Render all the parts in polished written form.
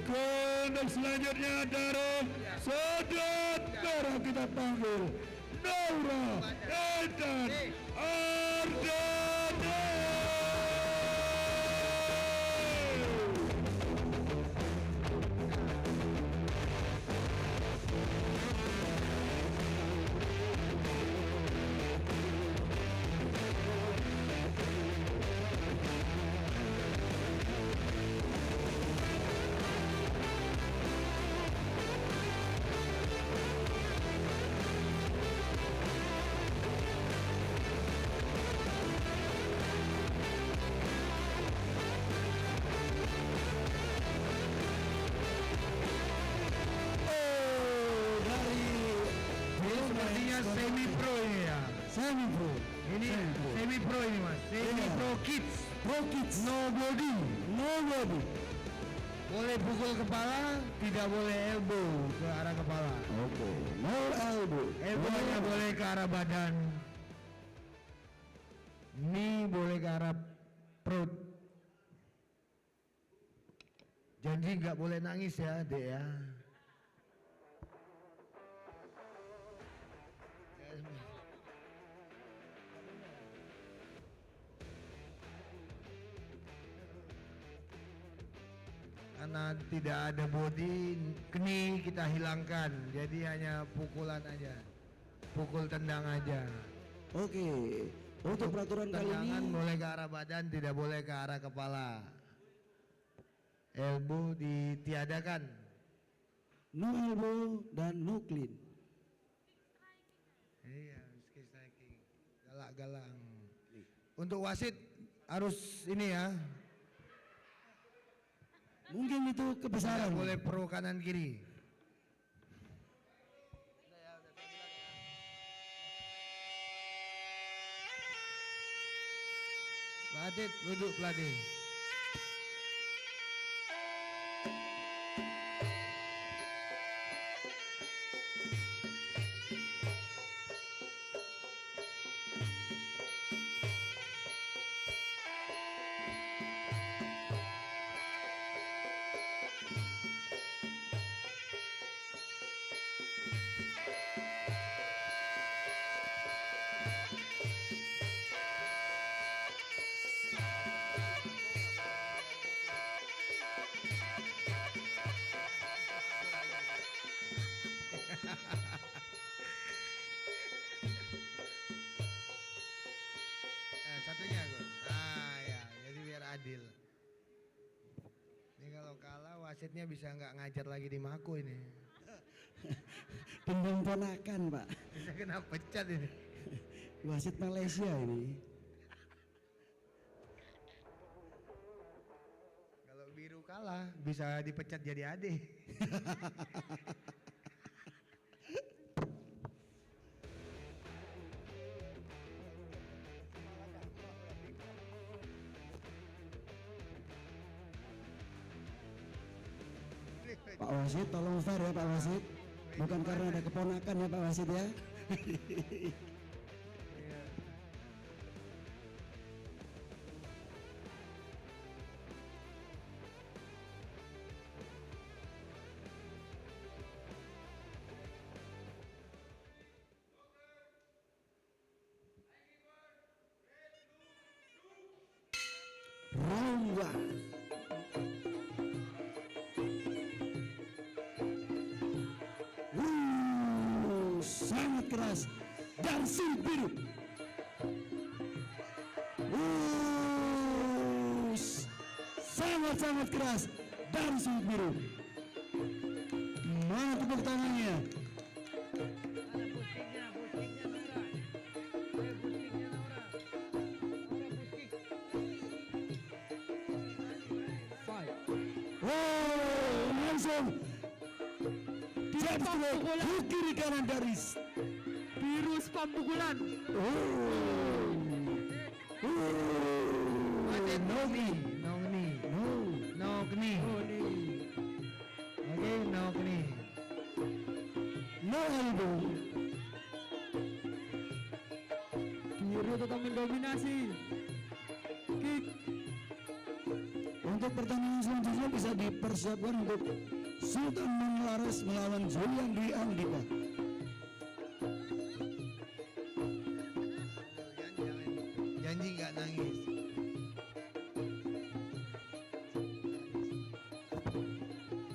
untuk selanjutnya dari saudara kita panggil Naura Edan Ardade. Semi pro ini ya. Semi pro. Ini semi pro ini mas. Semi pro kids. Pro kids. No body. No body. Boleh pukul kepala, tidak boleh elbow ke arah kepala. Oke. No elbow. Elbownya boleh ke arah badan. Knee boleh ke arah perut. Janji nggak boleh nangis ya, Dek ya. Karena tidak ada body, knie kita hilangkan, jadi hanya pukulan aja, pukul tendang aja. Oke, untuk peraturan kali ini boleh ke arah badan, tidak boleh ke arah kepala. Elbow ditiadakan. No elbow dan no clean. Iya, striking, galak-galang. Untuk wasit harus ini ya. Mungkin itu kebesaran. Tidak boleh pro kanan kiri. Pelatih duduk pelatih. Satunya Gus. Ah ya, jadi biar adil. Ini kalau kalah wasitnya bisa nggak ngajar lagi di Mako ini. Dendam ponakan, Pak. Bisa kena pecat ini. Wasit Malaysia ini. Kalau biru kalah bisa dipecat jadi adik. Pak Wasit, tolong fair ya Pak Wasit. Bukan karena ada keponakan ya Pak Wasit ya. Round 1. Sangat keras dan sudut biru. Sangat keras dan sudut biru. Mana tepuk tangannya? Langsung kiri kanan garis biru spam pukulan. No knee, no knee, no knee. Oke, no knee, no elbow. Biru tetap mendominasi. Kick. untuk pertandingan selanjutnya bisa dipersiapkan untuk Sultan Manglares melawan Julian Dwi Andika. Janji nggak nangis.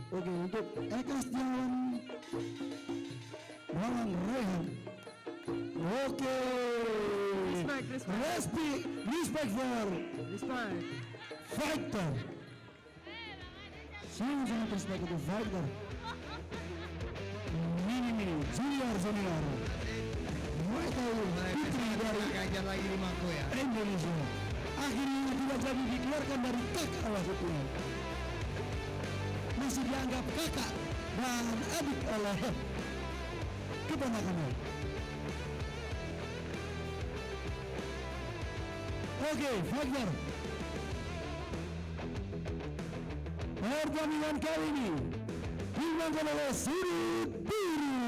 Oke, untuk Eka Setiawan melawan Rehan. Oke. Respect for fighter. Sangat respect untuk fighter. Mini junior. Mereka putri dari Kajar lagi di Mako ya. Indonesia. Akhirnya tidak jadi dikeluarkan dari kakak wasitnya. Masih dianggap kakak dan adik oleh keponakannya. Oke, fighter. Pertandingan kali ini dimenangkan oleh sudut biru.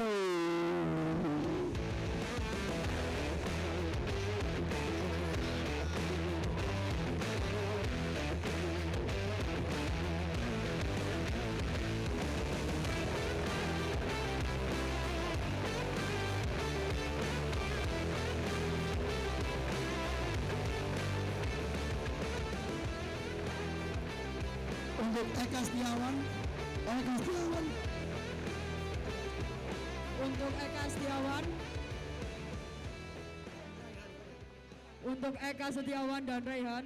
Untuk Eka Setiawan. Untuk Eka Setiawan. Untuk Eka Setiawan dan Raihan.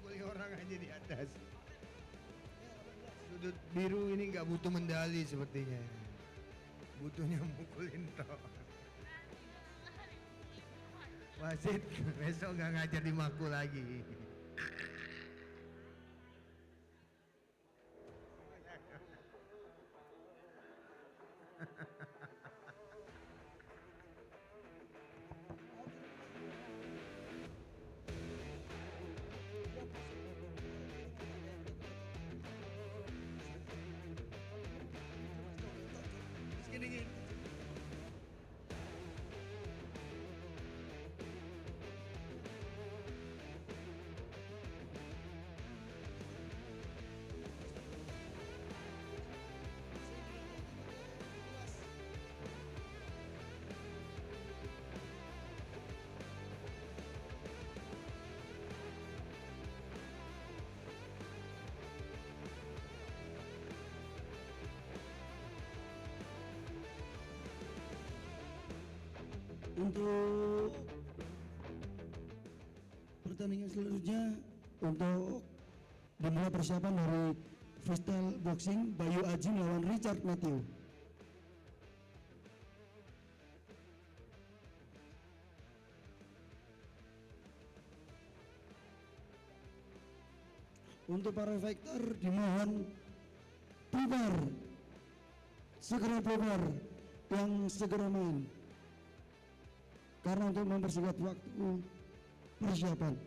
Boleh orang aja di atas. Sudut biru ini nggak butuh medali sepertinya. Butuhnya mukulin toh. Wasit besok nggak ngajar di Mako lagi. Untuk pertandingan selanjutnya untuk dimulai persiapan dari freestyle boxing Bayu Aji melawan Richard Matthew. Untuk para fighter dimohon segera bubar yang segera main. Karena untuk mempersingkat waktu persiapan.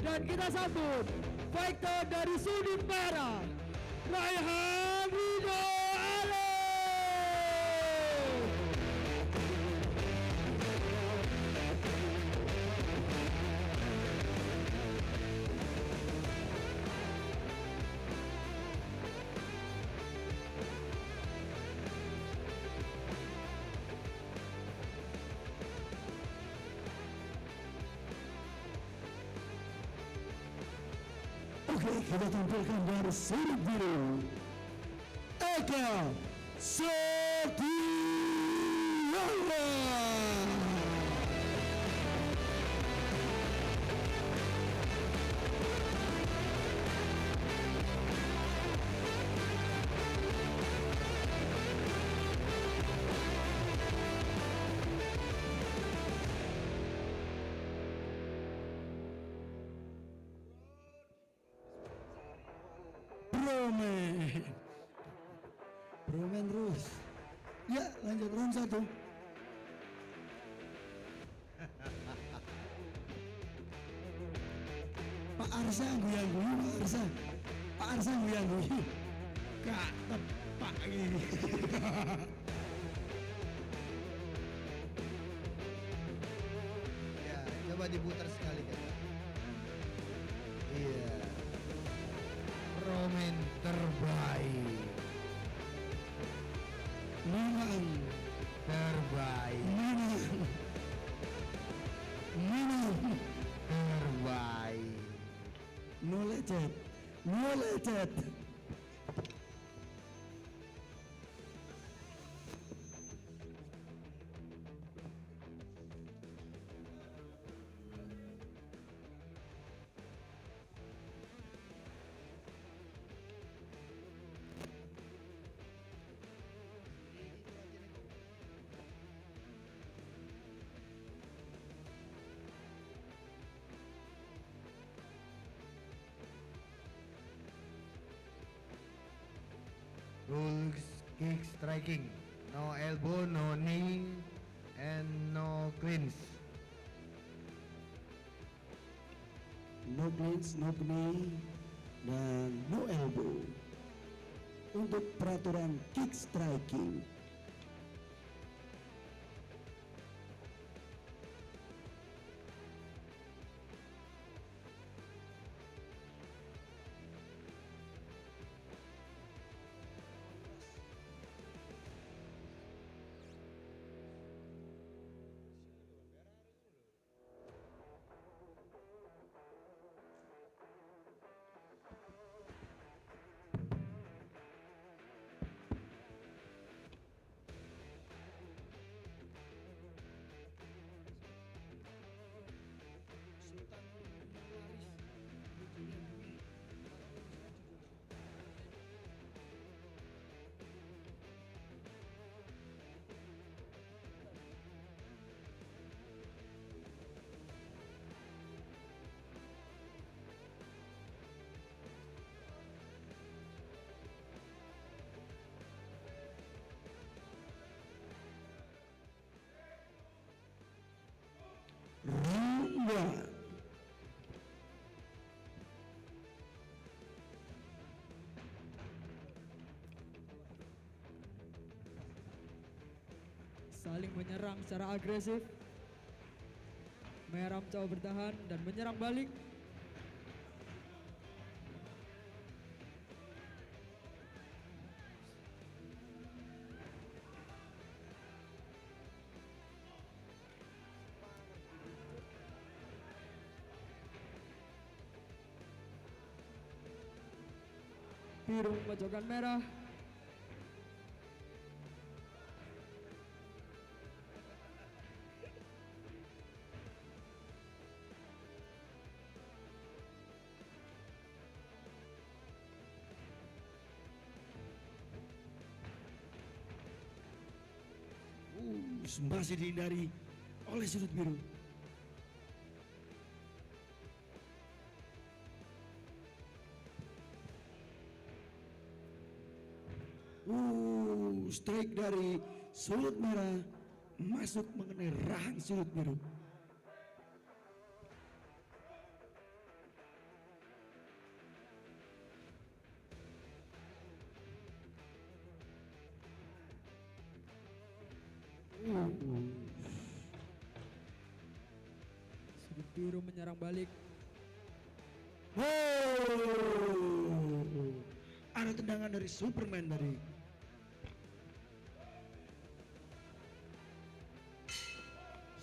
Dan kita sambut fighter dari sudut merah, Raihan Rido Ale. Oke, kita tampilkan dari sudut biru Eka Setiawan. Bromen. Bromen terus. Ya, lanjut round 1. Pak Arsa guyang-guyu, Pak Arsa. Pak Arsa guyang-guyu. Kak tepak gini. Ya, coba diputar sekali kan. Iya. Romen terbaik. Menang, Terbaik. menang, menang. Terbaik. No lecet, no lecet. Rules kick striking. No elbow, no knee, and no clinch. No clinch, no knee, dan no elbow. Untuk peraturan kick striking. Round 1. Saling menyerang secara agresif. Merah mencoba bertahan dan menyerang balik. Biru memojokkan merah. Masih dihindari oleh sudut biru. Strike dari sudut merah masuk mengenai rahang sudut biru. Sudut biru menyerang balik. Ada tendangan dari Superman tadi.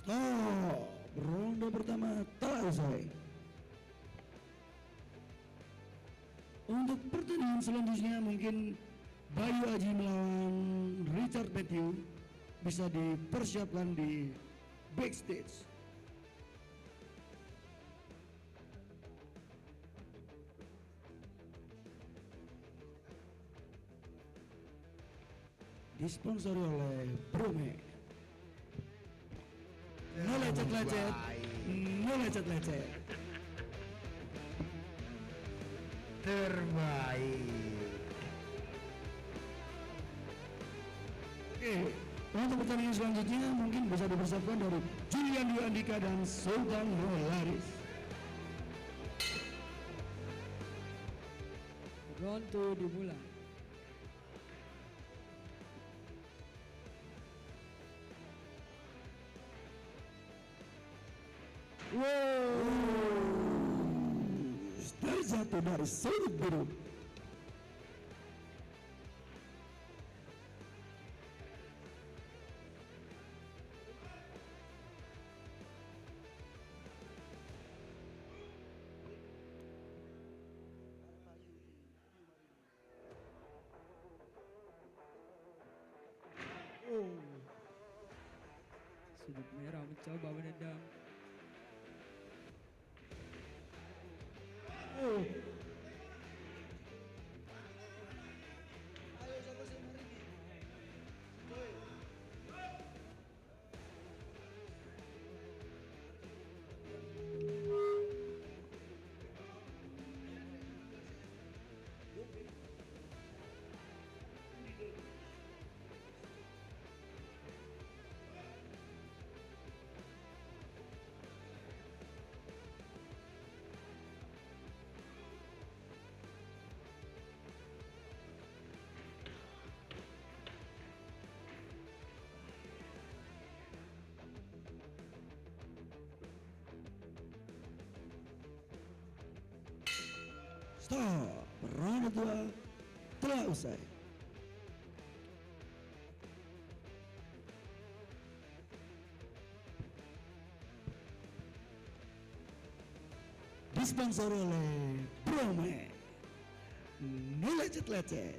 Stop. Ronde pertama telah usai. Untuk pertandingan selanjutnya mungkin Bayu Aji melawan Richard Matthew bisa dipersiapkan di backstage. Disponsori oleh Brome. No lecet-lecet, no lecet-lecet. Terbaik. Oke, untuk pertandingan selanjutnya mungkin bisa dipersiapkan dari Julian Dwi Andika dan Sultan Nolaris. Round 2 dimulai. Terjatuh dari sudut biru. Sudut merah mencoba menendang. Stop, ronde 2 telah usai. Disponsori oleh Brome. No lecet-lecet.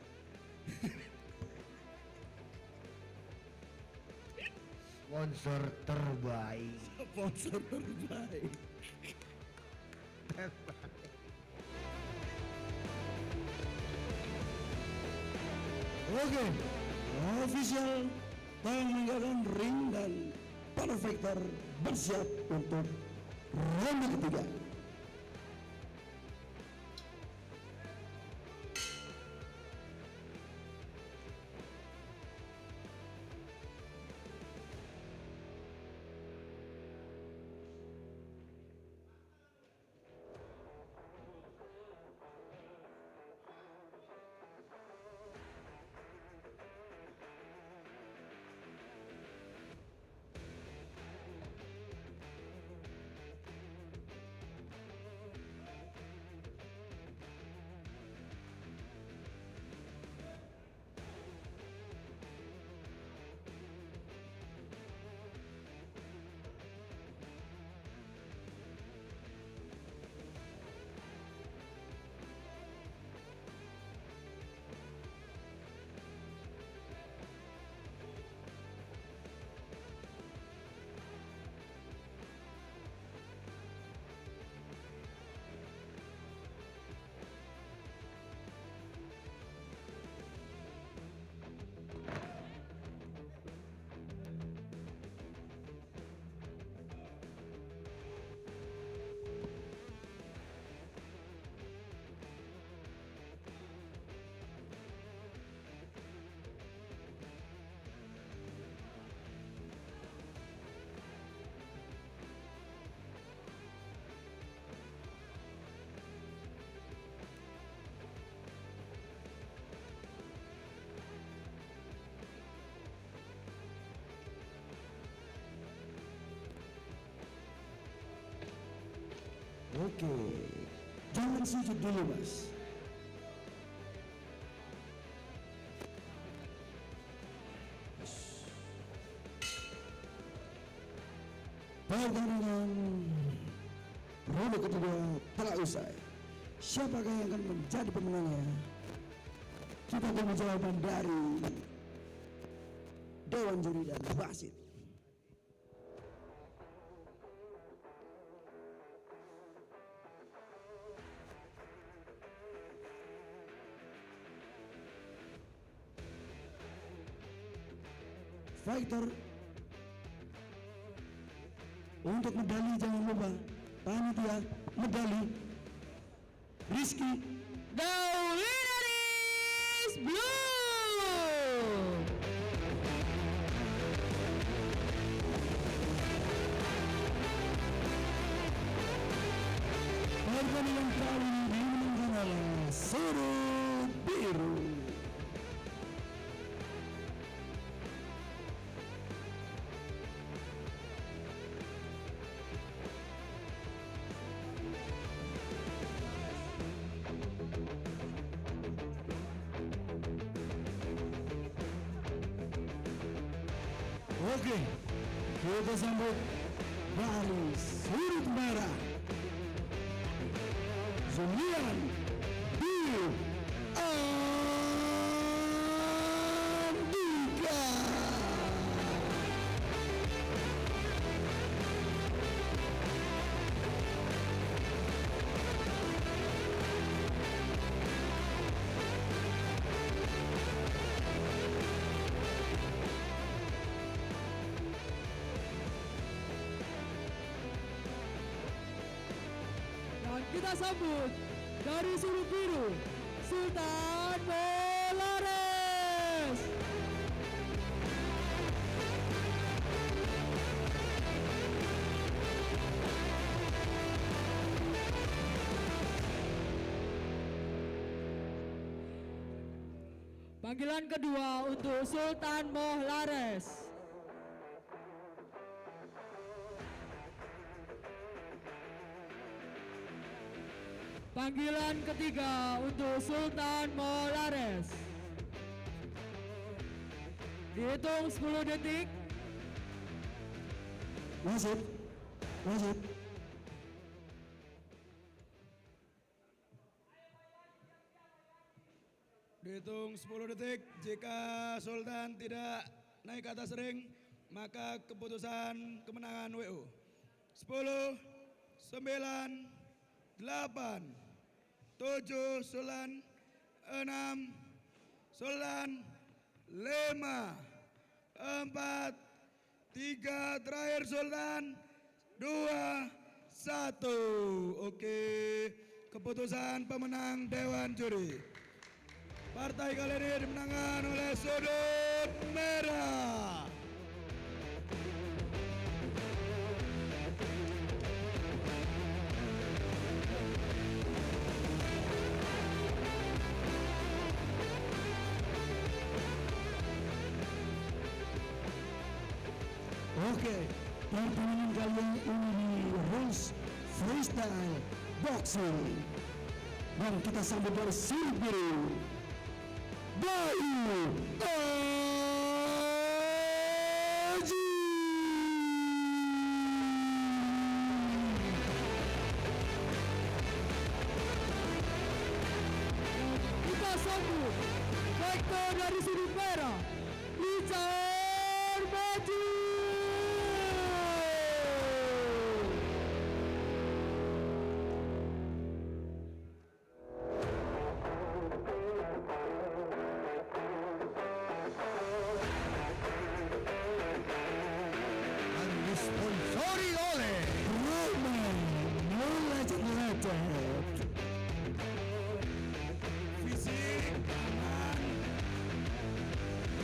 Sponsor terbaik. Sponsor terbaik. Oke, official tolong meninggalkan ring dan para fighter bersiap untuk ronde ketiga. Oke, jangan sujud dulu mas. Pertandingan ronde kedua telah usai. Siapakah yang akan menjadi pemenangnya? Kita tunggu jawaban dari Dewan Juri dan Wasit. Fighter untuk medali jangan lupa panitia medali Rizky. The winner is blue. Pertandingan kali ini dimenangkan oleh Sudut Biru. Oke, kita sambut dari sudut merah Zulian Biu Andika. Dan kita sambut dari sudut biru Sultan Molares. Panggilan kedua untuk Sultan Molares. Panggilan ketiga untuk Sultan Molares. Dihitung 10 detik. Wasit, wasit. Dihitung 10 detik, jika Sultan tidak naik ke atas ring, maka keputusan kemenangan WU. 10, 9, 8, 7, 9, 6, 9, 5, 4, 3, terakhir Sultan, 2, 1. Oke, keputusan pemenang Dewan Juri. Partai kali ini dimenangkan oleh Sudut Merah. Oke, pertandingan kali ini di Rules Freestyle Boxing. Dan kita sambut dari sudut biru Bayu Aji. Kita sambut fighter dari sudut merah Richard Maju. Dan disponsori oleh Roman No Legend United. Fisik aman,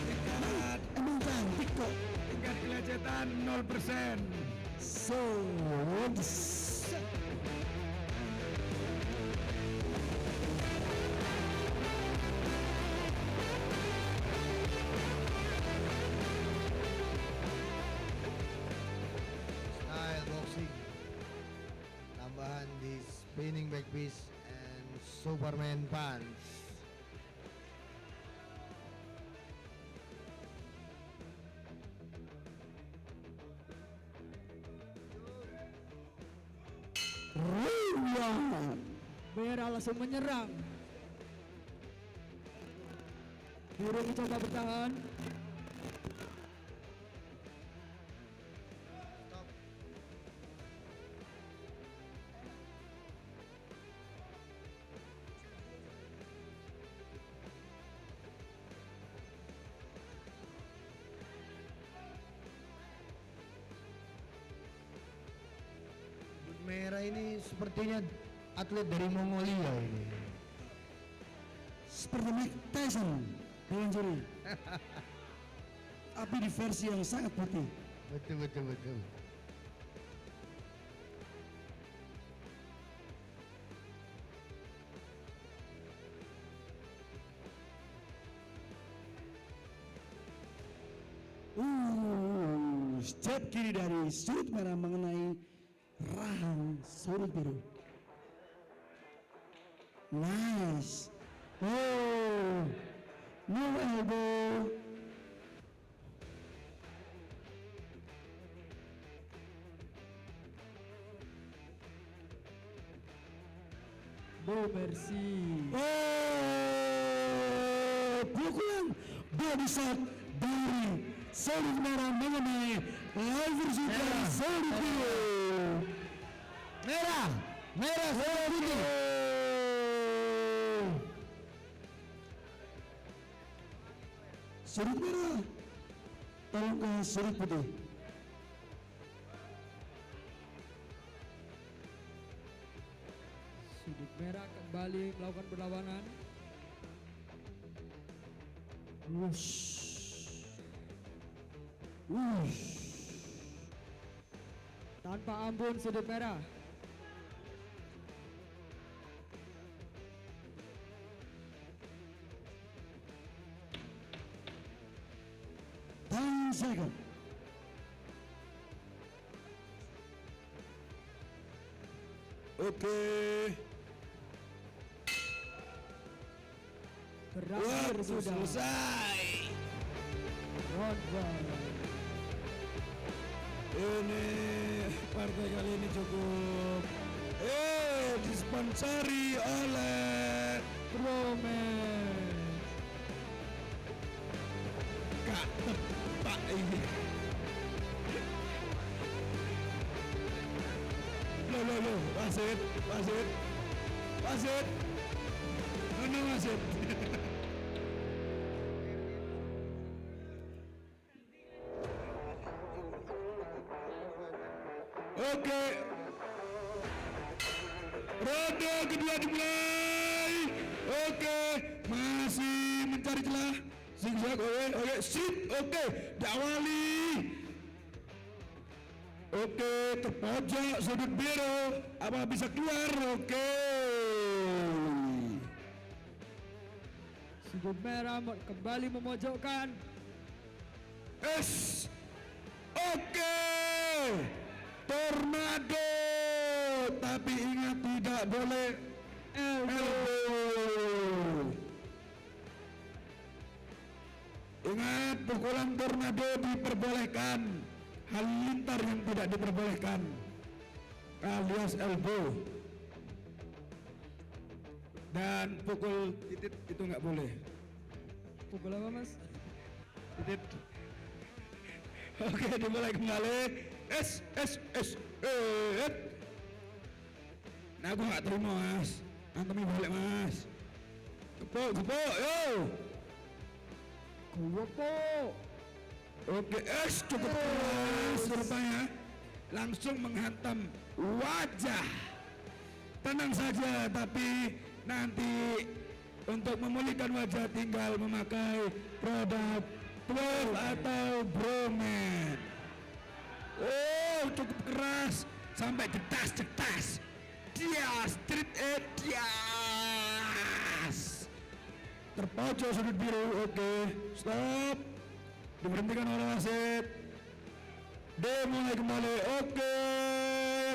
tingkat Emang cantik kok. tingkat kelecehan 0%. So, style boxing. Tambahan di spinning back fist and Superman punch. Round merah langsung menyerang. Biru mencoba bertahan. Merah ini sepertinya atlet dari Mongolia ini. Seperti Mike Tyson dengan juri. Tapi di versi yang sangat putih. Betul. Step kiri dari sudut merah mengenai rahang sudut biru. Nice. Oh, no elbow. No mercy. Oh, pukulan body shot dari sudut merah mengenai lever sudut dari sudut biru. Merah sudut putih. Sudut merah, tolong ke sudut putih. Sudut merah kembali melakukan perlawanan. Wush. Wush. Tanpa ampun sudut merah. Second. Oke. Berakhir Waktu sudah. selesai. Round one. Ini partai kali ini cukup disponsori oleh Promen. Kak Tepak ini. Loh, wasit. Mana wasit? Oke. Ronde kedua dimulai. Oke, masih mencari celah. Zigzag, oke, shoot, oke, diawali. Oke, terpojok sudut biru. Apa bisa keluar? Oke. Sudut merah kembali memojokkan. Oke. Tornado. Tapi ingat tidak boleh elbow. Ingat, pukulan tornado diperbolehkan. Halilintar yang tidak diperbolehkan alias elbow. Dan pukul titit itu nggak boleh. Pukul apa mas? Titit. Oke, dimulai kembali. Nah, aku nggak terima mas. Antemi balik mas. Gepuk, yo. Kuwopo. Oke, cukup keras rupanya. Langsung menghantam wajah. Tenang saja, tapi nanti untuk memulihkan wajah tinggal memakai produk 12 atau Bromen. Oh, cukup keras sampai cetas. Dia street dias. Terpojok sudut biru. Oke, stop. Diberhentikan oleh wasit. Dimulai kembali. Oke,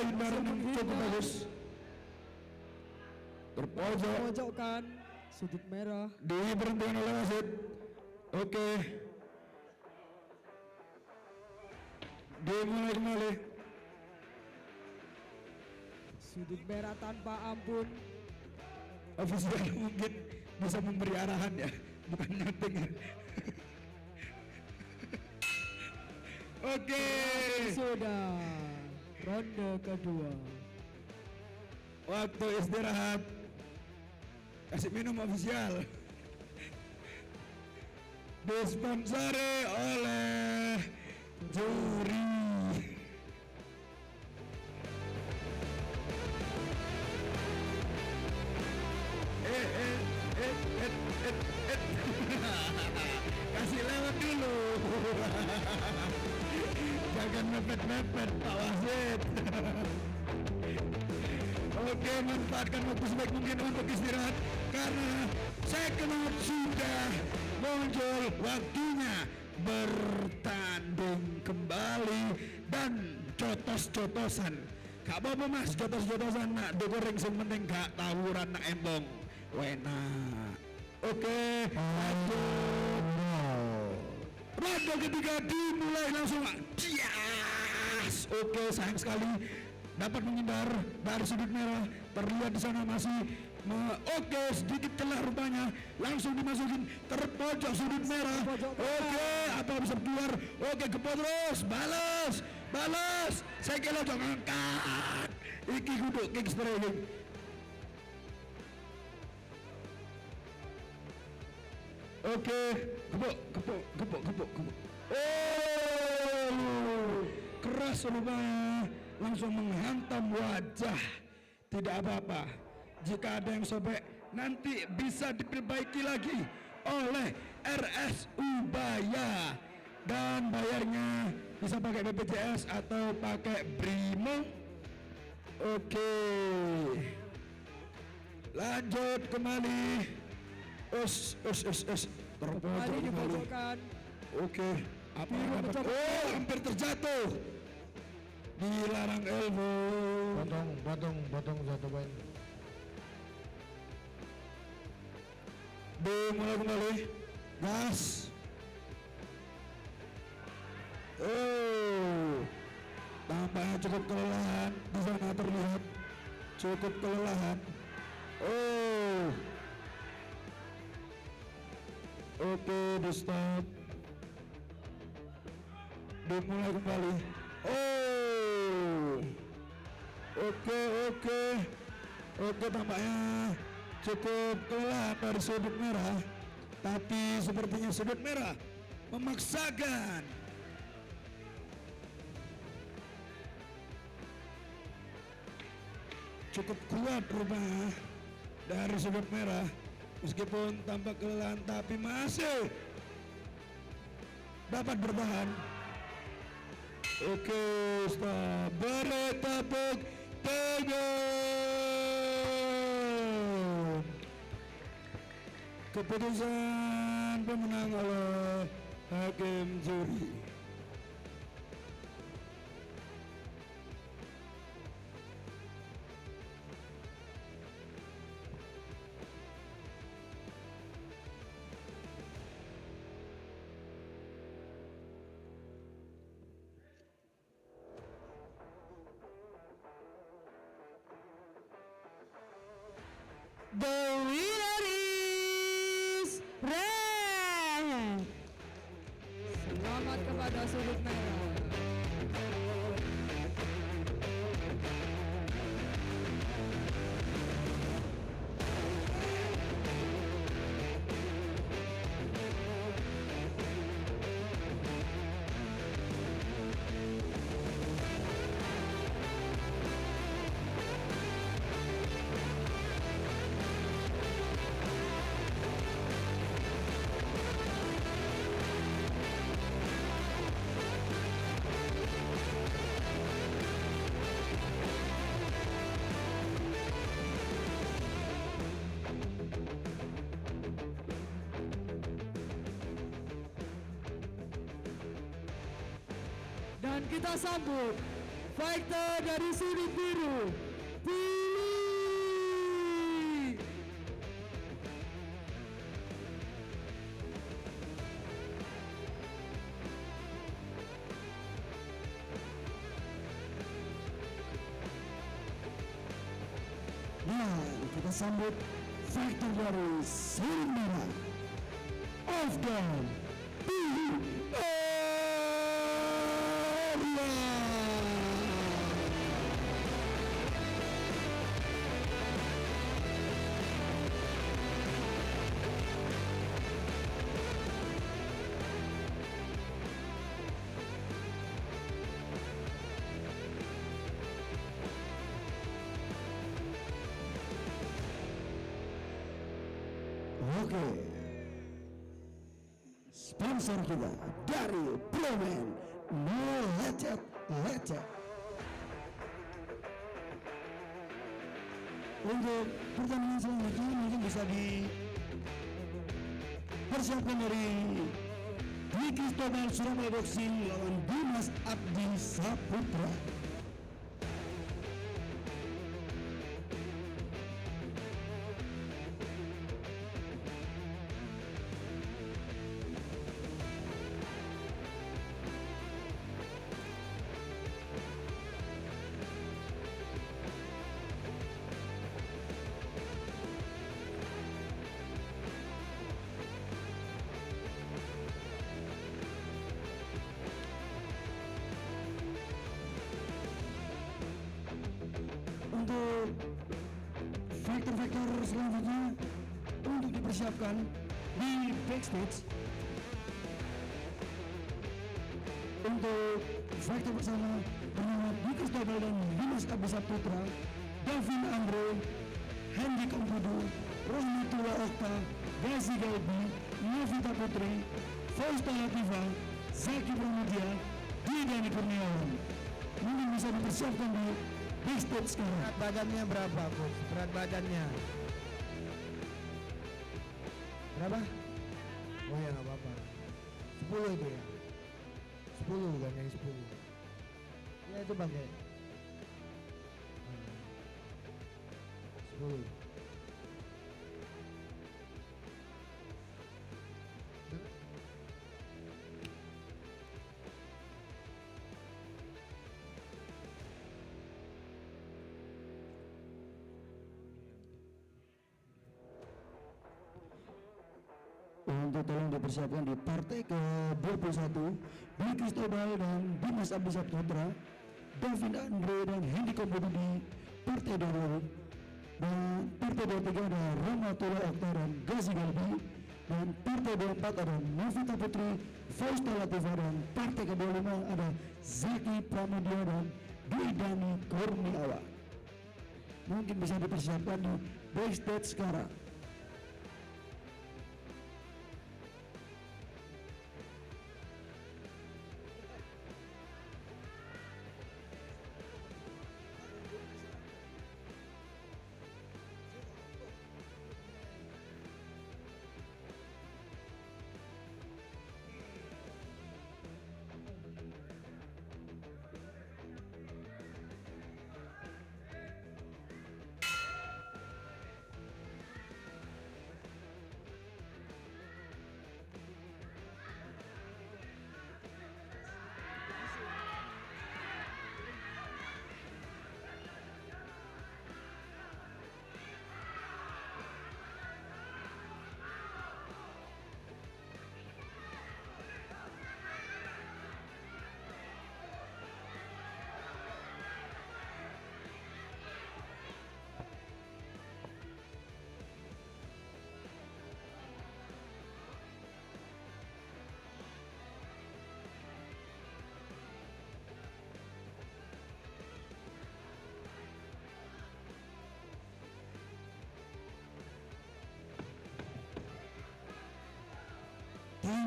hindaran yang cukup bagus. Terpojok. Memojokkan sudut merah. Diberhentikan oleh wasit. Oke. Dimulai kembali. Sudut merah tanpa ampun. ofisial mungkin bisa memberi arahan ya, bukan nyanteng ya. Oke, Sudah ronde kedua. waktu istirahat. Kasih minum ofisial. Disponsori oleh juri. Kasih lewat dulu. Jangan mepet-mepet Pak Wasit. Oke, manfaatkan waktu sebaik mungkin untuk istirahat karena second half sudah muncul, waktunya bertanding kembali dan jotos-jotosan. Gak apa-apa mas, jotos-jotosan nak digoreng sing penting gak tawuran nak embong. Wena. Oke, lanjut. Ronde ketiga dimulai langsung. Yes. Oke, sayang sekali dapat menghindar dari sudut merah. Terlihat di sana masih oke, sedikit celah rupanya. Langsung dimasukin terpojok sudut merah. Oke, apa bisa keluar? Oke, kepot terus. Balas. Saya kira jangan angkat. Iki kudu kick striking. Oke, gepuk. Oh, keras rupanya, langsung menghantam wajah. Tidak apa-apa, jika ada yang sobek nanti bisa diperbaiki lagi oleh RSU Baya, dan bayarnya bisa pakai BPJS atau pakai Brimo. Oke, lanjut kembali. Terpojok Kembali kembali. dipojokkan. Oke, apa yang Biru dapat? pecah. Oh, hampir terjatuh. Dilarang elbow. Potong satu poin. Dimulai kembali. Gas. Oh, tampaknya cukup kelelahan. Di sana terlihat cukup kelelahan. Oh. Oke, di stop. Dimulai kembali. Oh. Oke, tampaknya cukup kelelahan dari sudut merah. Tapi sepertinya sudut merah memaksakan. Cukup kuat rupanya dari sudut merah. Meskipun tampak kelelahan tapi masih dapat bertahan. Oke, stop. Beri tepuk tangan. Keputusan pemenang oleh hakim juri. The winner is red. Selamat kepada sudut merah. Dan kita sambut fighter dari sudut biru, Billy. Nah, kita sambut fighter dari Siring Merah, Afgan Oke, sponsor kita dari Promen, no lecet. Untuk pertandingan selanjutnya mungkin bisa dipersiapkan dari Dwi Kristobal Surabaya Boxing lawan Dimas Abdi Saputra. Untuk faktor-faktor selanjutnya untuk dipersiapkan di backstage. Untuk faktor bersama bernama Dwi Kristobal dan Dimas Abdi Saputra, Davin Andre, Hendy Kompudu, Rohmatullah Okta, Gazi Galbi, Novita Putri, Fausta Latifa, Zaki Pramudia, Didani Kurniawan. Mungkin bisa dipersiapkan di backstage sekarang. Berat badannya berapa, Coach? Berat badannya berapa? Oh ya nggak apa-apa. 10 itu ya. 10 bukan yang 10. Ya itu pakai 10. Untuk tolong dipersiapkan di partai ke-21, Dwi Kristobal dan Dimas Abdi Saputra, Davin Andre dan Hendy Kompudu di partai 22, dan partai 23 ada Rohmatullah Okta dan Gazi Galbi, dan partai 24 ada Novita Putri, Fausta Latifa, dan partai ke-25 ada Zaki Pramudia dan Didani Kurniawan. Mungkin bisa dipersiapkan di backstage sekarang.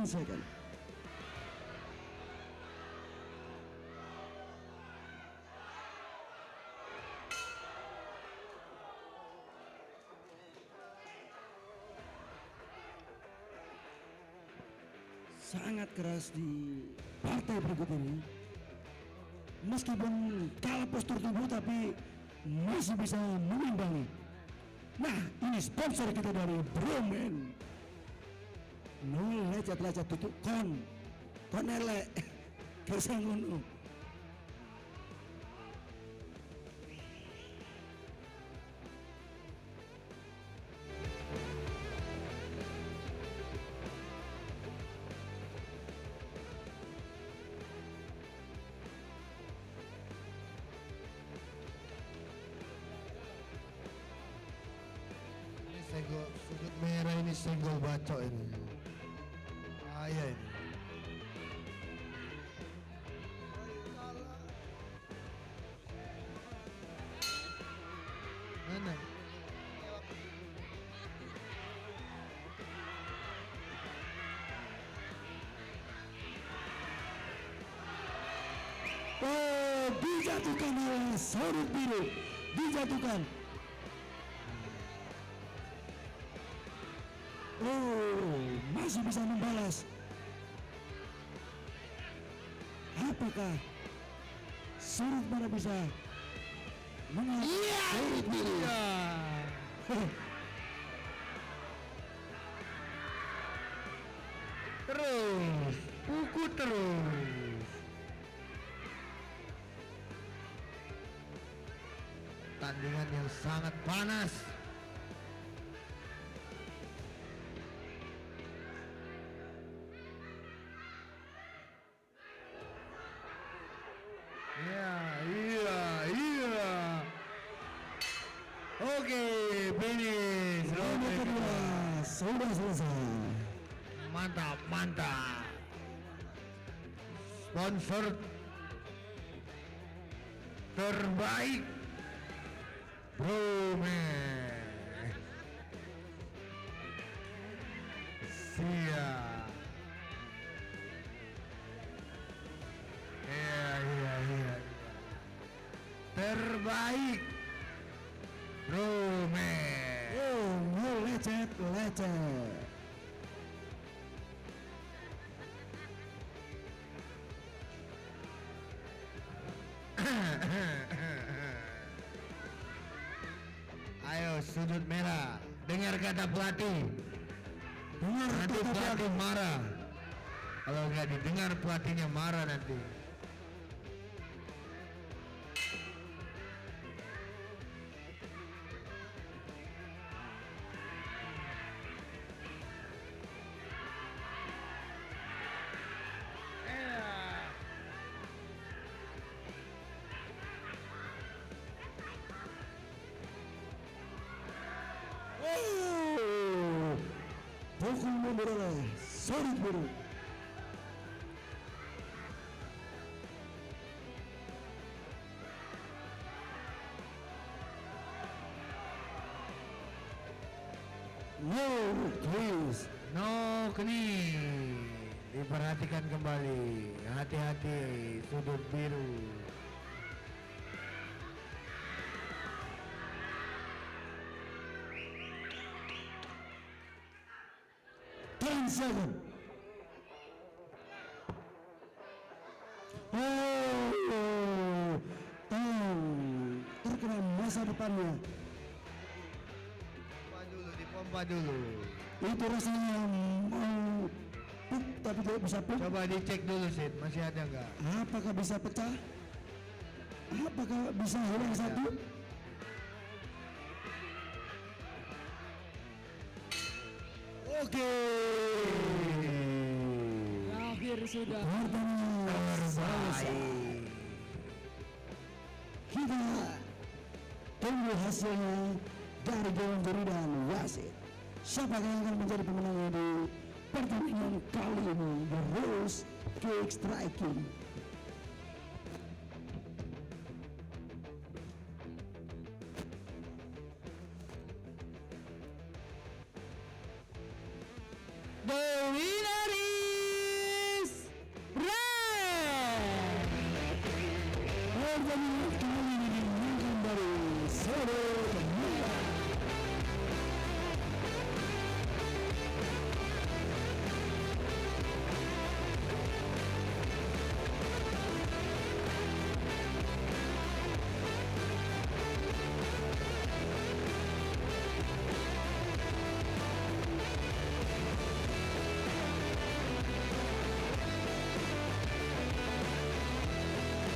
Second. Sangat keras di partai berikut ini. Meskipun kalah postur tubuh tapi masih bisa mengimbangi. Nah, ini sponsor kita dari Bromen. Lecet tutup kon elek kesang ngono. Senggol sudut merah ini senggol bacok ini. Bahaya ini. Mana? Oh, dijatuhkan oleh sudut biru. Dijatuhkan. Oh, masih bisa membalas. Apakah sudut merah bisa mengalahkan sudut biru? Terus, pukul terus. Tandingan yang sangat panas. Iya. Oke, finish. Ronde kedua sudah selesai. Mantap. Sponsor terbaik Brome. Siap. Iya. Terbaik Brome. Oh, lecet. Ayo sudut merah, dengar kata pelatih. Dengar Nanti kata pelatih marah. Kalau nggak didengar pelatihnya marah nanti. Oh, pukul mundur oleh sudut biru. No, please. No kni. Diperhatikan kembali. Hati-hati sudut biru. Second. Oh, terkena masa depannya. Dipompa dulu. Itu rasanya mau puk tapi tidak bisa puk. Coba dicek dulu Sid, masih ada nggak? Apakah bisa pecah? Apakah bisa hilang satu? Oke. Berakhir sudah. Pertandingan selesai. Kita tunggu hasilnya dari Dewan Juri dan wasit. Siapa yang akan menjadi pemenangnya di pertandingan kali ini? The Rose Kick Striking. The winner is Red. Pertandingan kali ini dimenangkan dari sudut merah.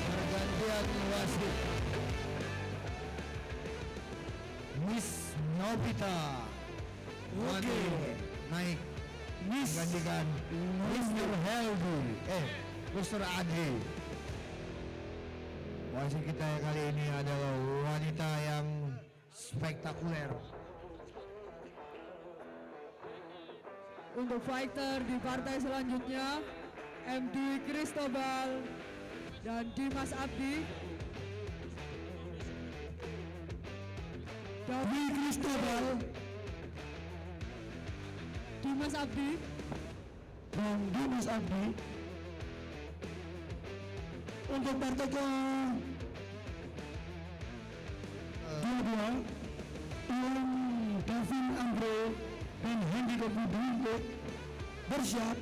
Pergantian wasit. Miss Novita. Oke. Naik. Menggantikan Mr. Helgi. Mr. Adi. Wasit kita kali ini adalah wanita yang spektakuler. untuk fighter di partai selanjutnya MD Cristobal dan Dimas Abdi. Di Cristobal Dimas Abdi dan Dimas Abdi untuk partai ke dua Iwan Davin Andre dan Hendy Kobudu untuk bersiap.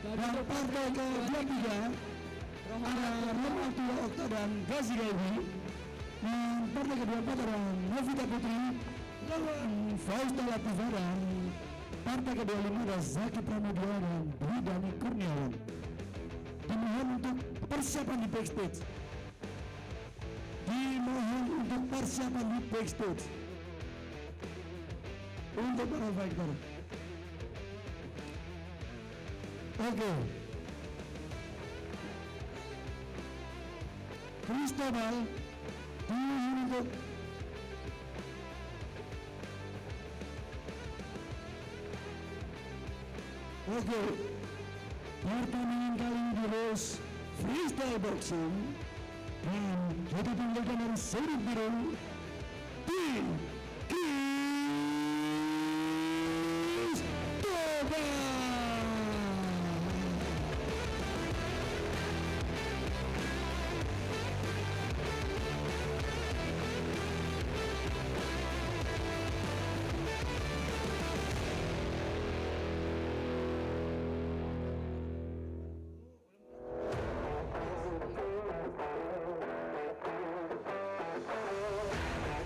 Dan partai ke 23 ada Ronaldo Okta dan Gazi Gaibi. Dan partai ke-24 ada Novita Putri lawan Fausta Latifah, dan partai ke-25 ada Zaki Pramudia dan Dwi Dani Kurniawan. Dimohon untuk persiapan di backstage. Dimohon untuk persiapan di backstage untuk para fighter. Oke. Cristobal dimohon untuk pertandingan kali ini di Rose Freestyle Boxing, dan kita tinggalkan dari sudut biru tim Cristobal.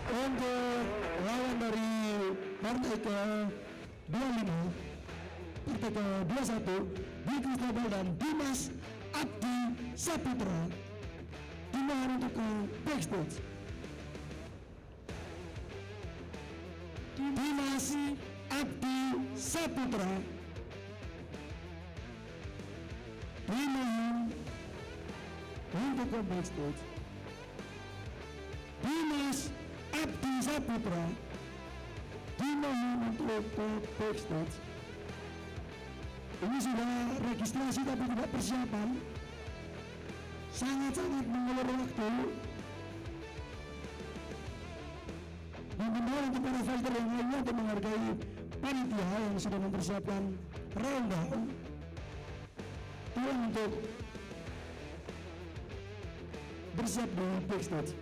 Untuk lawan dari partai ke-25, partai ke-21 di Cristobal dan Dimas Abdi Saputra, dimohon untuk ke backstage. Dimas Abdi Saputra dimohon untuk ke backstage. Dimas Abdi Saputra dimohon untuk ke backstage. Ini sudah registrasi tapi tidak persiapan, sangat-sangat mengulur waktu. Dan kembali untuk para fighter yang lainnya untuk menghargai panitia yang sudah mempersiapkan round down, tolong untuk bersiap di backstage.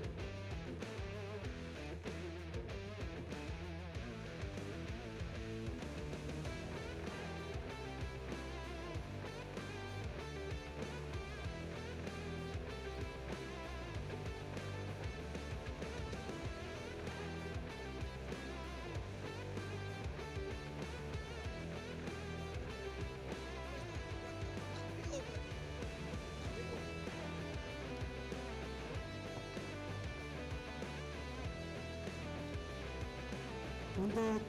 Untuk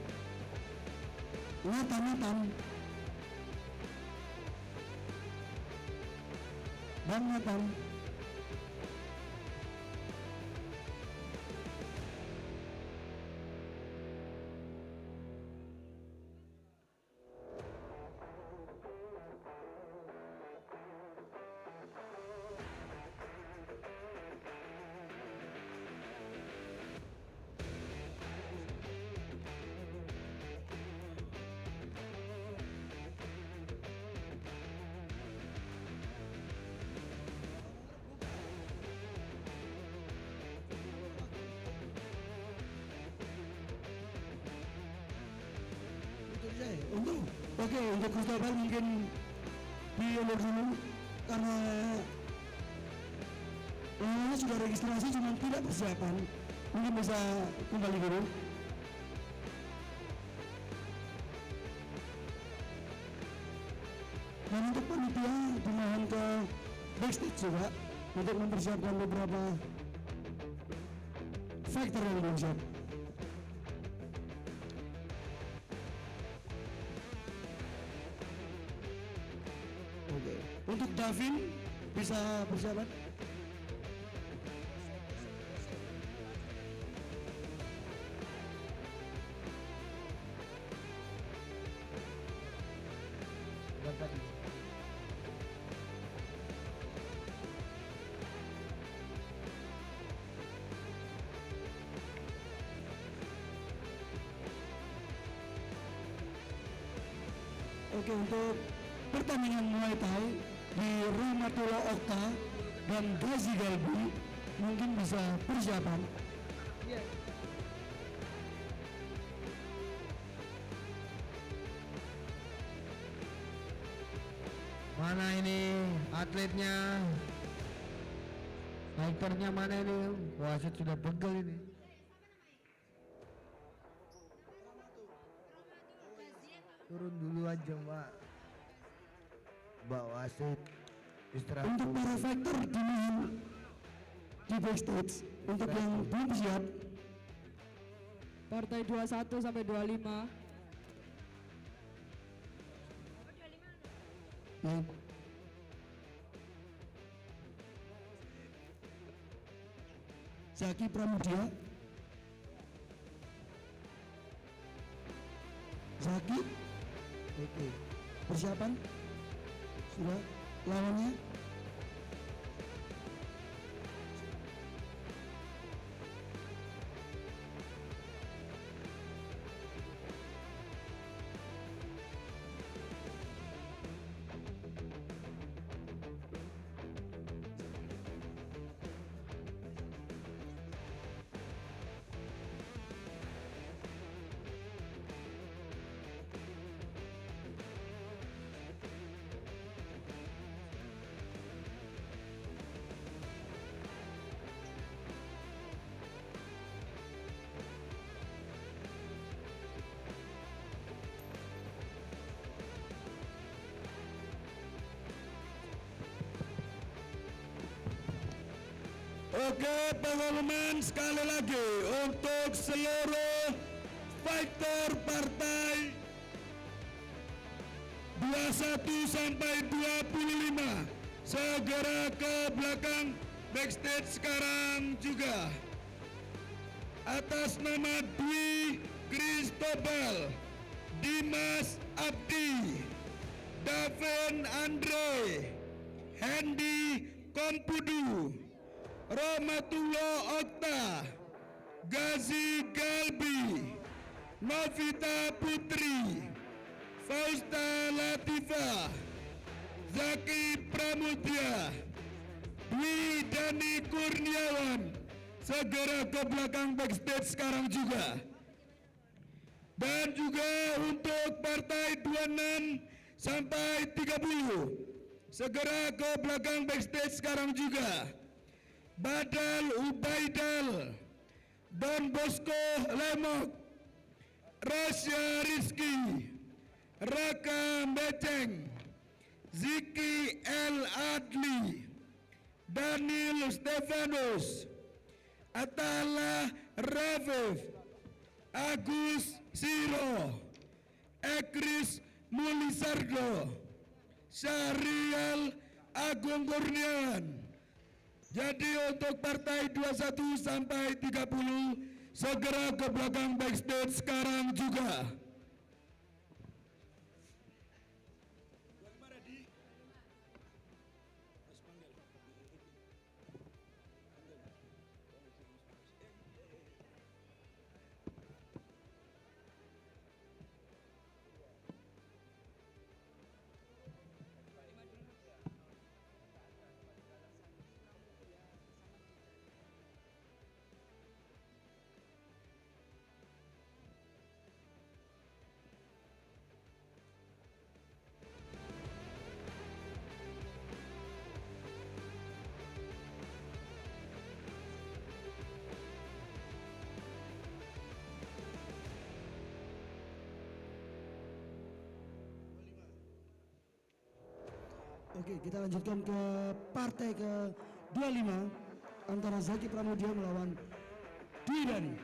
Nathan Bang Nathan untuk Cristobal mungkin diundur dulu karena sudah registrasi cuma tidak persiapan, mungkin bisa kembali dulu. Dan untuk panitia dimohon ke backstage juga untuk mempersiapkan beberapa fighter yang belum siap. Untuk Davin bisa persiapan. Oke, untuk pertandingan Muay Thai di Rahmatullah Okta dan Gazi Galbi mungkin bisa persiapan. Mana ini atletnya? Fighternya mana ini? Wasit sudah pegel ini. Turun dulu aja Mbak. Mbak wasit istirahat. Untuk para fighter di backstage, untuk yang belum siap, Partai 21 sampai 25. ya. Zaki Pramudia, Zaki, Oke. persiapan sudah, lawannya Oke pengumuman sekali lagi untuk seluruh fighter partai 21 sampai 25 segera ke belakang backstage sekarang juga. Atas nama Dwi Cristobal, Dimas Abdi, Davin Andre, Hendy Kompudu, Rahmatullah Okta, Gazi Galbi, Novita Putri, Fausta Latifah, Zaki Pramudia, Dwi Dani Kurniawan segera ke belakang backstage sekarang juga. Dan juga untuk partai 26 sampai 30 segera ke belakang backstage sekarang juga. Badal Ubaidal, Don Bosco Lemok, Rasya Rizky, Raka Beceng, Ziki El Adli, Daniel Stefanus, Atala Rafif, Agus Siro, Ekris Mulisardo, Syahrial Agung Kurniawan. Jadi untuk partai 21 sampai 30 segera ke belakang backstage sekarang juga. Oke, kita lanjutkan ke partai ke-25 antara Zaki Pramudia melawan Dwi Dani.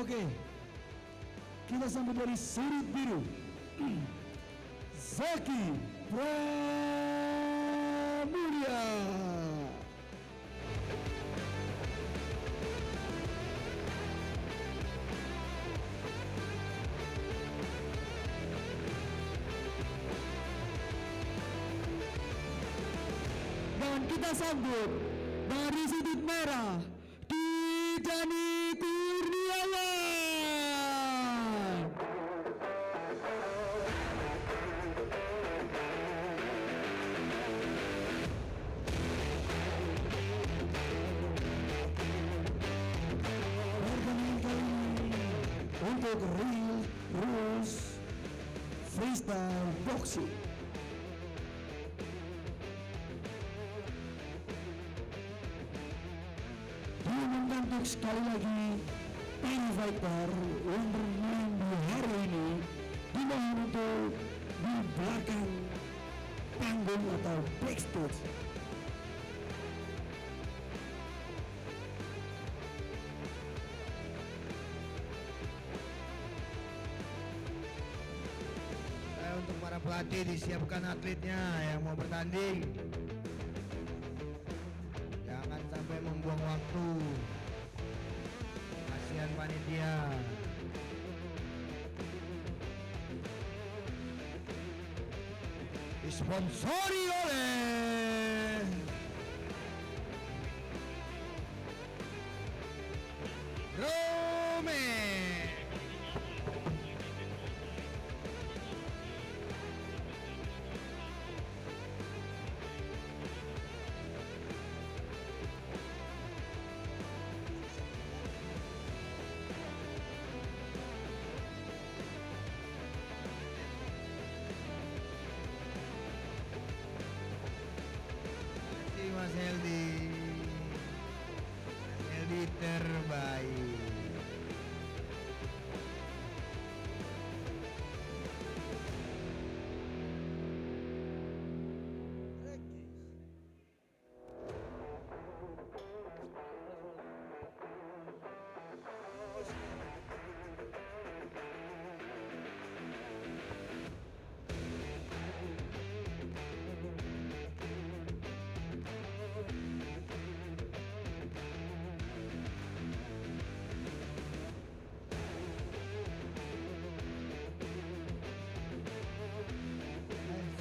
Oke. Kita sambut dari sudut biru. Zaki Pramudia. Dan kita sambut dari sudut merah Didani Kurniawan. Pertandingan kali ini untuk Real Rules Freestyle Boxing. Diumumkan untuk sekali lagi para fighter yang bermain di hari ini dimohon untuk di belakang panggung atau backstage. Untuk para pelatih disiapkan atletnya yang mau bertanding. Jangan sampai membuang waktu. Kasihan panitia. Disponsori oleh Rome. Mas Heldi. Mas Heldi terbaik.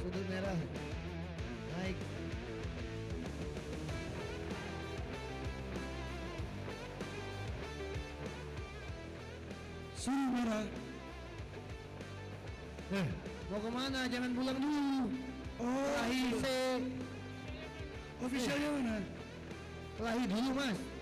Sudut merah naik. Sudut merah. Mau kemana? Jangan pulang dulu. Oh, Kelahi officialnya mana? kelahi dulu mas.